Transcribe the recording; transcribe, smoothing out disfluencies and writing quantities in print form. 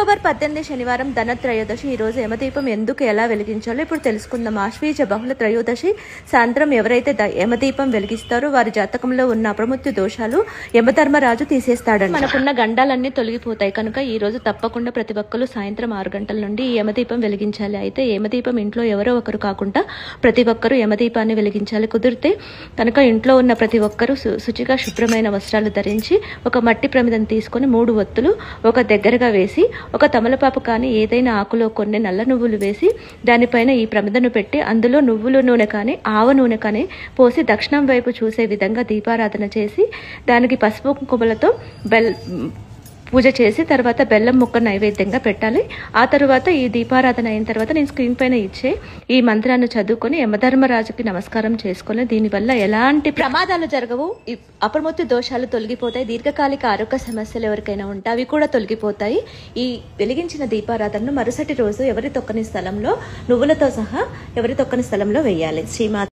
October 18 శనివారం ధనత్రయోదశి. ఈ రోజు యమదీపం ఎందుకు ఎలా వెలిగించాలో ఇప్పుడు తెలుసుకుందాం. ఆశ్వీజ బహుళ త్రయోదశి సాయంత్రం ఎవరైతే యమదీపం వెలిగిస్తారో వారి జాతకంలో ఉన్న అప్రమృత్యు దోషాలు యమధర్మరాజు తీసేస్తాడని. మనకున్న గండాలన్నీ తొలగిపోతాయి కనుక ఈ రోజు తప్పకుండా ప్రతి ఒక్కరు సాయంత్రం 6 గంటల నుండి ఈ యమదీపం వెలిగించాలి. అయితే యమదీపం ఇంట్లో ఎవరో ఒకరు కాకుండా ప్రతి ఒక్కరు యమదీపాన్ని వెలిగించాలి. కుదిరితే కనుక ఇంట్లో ఉన్న ప్రతి ఒక్కరూ శుచిగా శుభ్రమైన వస్త్రాలు ధరించి ఒక మట్టి ప్రమిదను తీసుకొని 3 ఒత్తులు ఒక దగ్గరగా వేసి ఒక తమలపాకు కానీ ఏదైనా ఆకులో కొన్ని నల్ల నువ్వులు వేసి దానిపైన ఈ ప్రమిదను పెట్టి అందులో నువ్వుల నూనె కానీ ఆవ నూనె కానీ పోసి దక్షిణం వైపు చూసే విధంగా దీపారాధన చేసి దానికి పసుపు కుంకుమలతో పూజ చేసి తర్వాత బెల్లం ముక్క నైవేద్యంగా పెట్టాలి. ఆ తర్వాత ఈ దీపారాధన అయిన తర్వాత నేను స్క్రీన్ పైన ఇచ్చే ఈ మంత్రాన్ని చదువుకొని యమధర్మరాజుకి నమస్కారం చేసుకొని దీనివల్ల ఎలాంటి ప్రమాదాలు జరగవు, అప్రమృత్యు దోషాలు తొలగిపోతాయి, దీర్ఘకాలిక ఆరోగ్య సమస్యలు ఎవరికైనా ఉంటే అవి కూడా తొలగిపోతాయి. ఈ వెలిగించిన దీపారాధనను మరుసటి రోజు ఎవరి తొక్కని స్థలంలో నువ్వులతో సహా ఎవరి తొక్కని స్థలంలో వేయాలి. శ్రీమాత